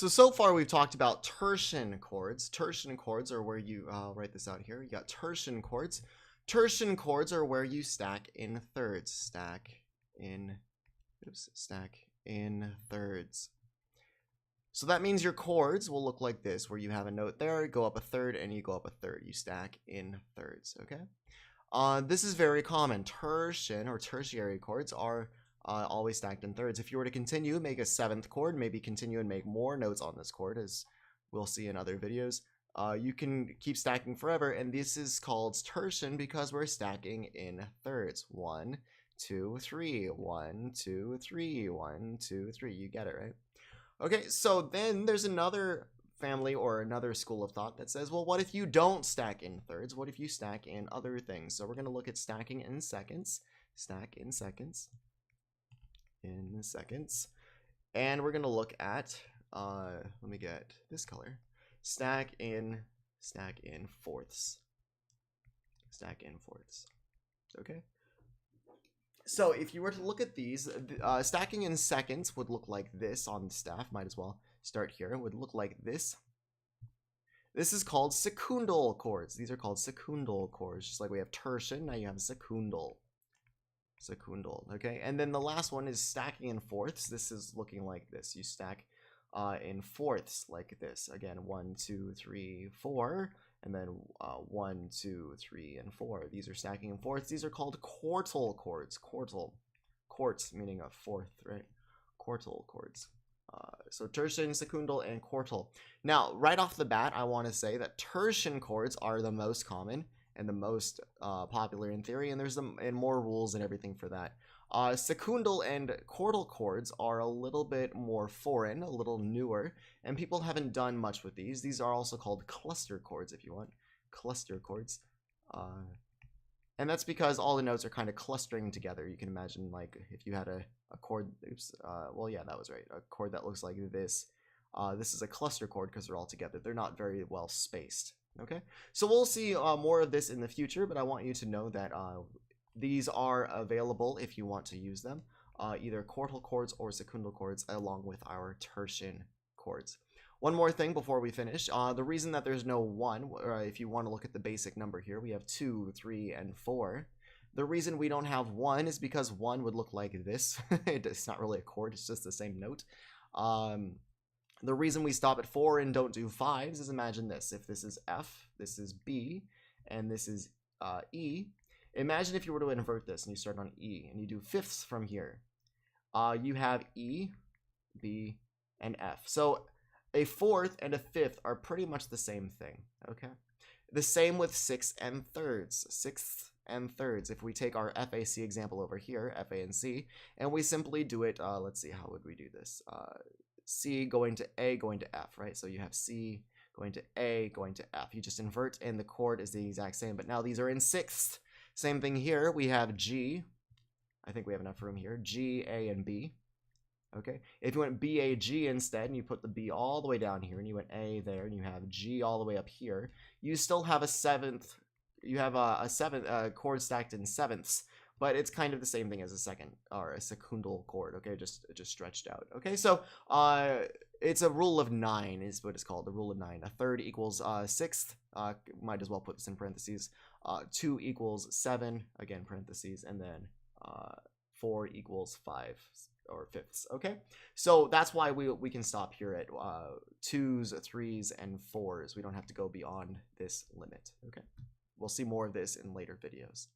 So far we've talked about torsion chords. Torsion chords are where you, I'll write this out here. You got torsion chords. Torsion chords are where you stack in thirds. Stack in thirds. So that means your chords will look like this, where you have a note there, go up a third, and you go up a third. You stack in thirds, okay? This is very common. Torsion or tertiary chords are always stacked in thirds. If you were to continue, make a seventh chord, maybe continue and make more notes on this chord, as we'll see in other videos. You can keep stacking forever, and this is called torsion because we're stacking in thirds. 1, 2, 3, 1, 2, 3, 1, 2, 3. You get it, right? Okay, so then there's another family or another school of thought that says, well, what if you don't stack in thirds? What if you stack in other things? So we're going to look at stacking in seconds. Stack in seconds. And we're going to look at, let me get this color. Stack in fourths. Stack in fourths. Okay. So if you were to look at these, stacking in seconds would look like this on the staff. Might as well start here. It would look like this. This is called secundal chords. These are called secundal chords. Just like we have tertian, now you have secundal. Secundal, okay? And then the last one is stacking in fourths. This is looking like this. You stack in fourths like this. Again, 1, 2, 3, 4. And then 1, 2, 3, and 4. These are stacking in fourths. These are called quartal chords. Quarts meaning a fourth, right? Quartal chords. So tertian, secundal, and quartal. Now, right off the bat, I want to say that tertian chords are the most common and the most popular in theory, and there's more rules and everything for that. Secundal and quartal chords are a little bit more foreign, a little newer, and people haven't done much with these. These are also called cluster chords, if you want. Cluster chords. And that's because all the notes are kind of clustering together. You can imagine, like, if you had a chord, well, yeah, that was right. A chord that looks like this. This is a cluster chord because they're all together. They're not very well spaced. Okay, so we'll see more of this in the future, but I want you to know that these are available if you want to use them, either quartal chords or secundal chords, along with our tertian chords. One more thing before we finish. The reason that there's no 1, if you want to look at the basic number here, we have 2, 3, and 4. The reason we don't have 1 is because 1 would look like this. It's not really a chord, it's just the same note. The reason we stop at 4 and don't do 5s is, imagine this. If this is F, this is B, and this is E. Imagine if you were to invert this and you start on E and you do fifths from here. You have E, B, and F. So a fourth and a fifth are pretty much the same thing, okay? The same with sixths and thirds. Sixths and thirds. If we take our FAC example over here, FA and C, and we simply do it, let's see, how would we do this? C going to A going to F, right? So you have C going to A going to F. You just invert and the chord is the exact same, but now these are in sixths. Same thing here. We have G. I think we have enough room here. G, A, and B. Okay. If you went B, A, G instead, and you put the B all the way down here, and you went A there, and you have G all the way up here, you still have a seventh. You have a seventh chord stacked in sevenths, but it's kind of the same thing as a second or a secundal chord. Okay, just stretched out. Okay, so it's a rule of 9 is what it's called. The rule of 9. A third equals sixth. Might as well put this in parentheses. 2 equals 7, again parentheses, and then 4 equals 5 or fifths. Okay, so that's why we can stop here at 2s, 3s, and 4s. We don't have to go beyond this limit. Okay, we'll see more of this in later videos.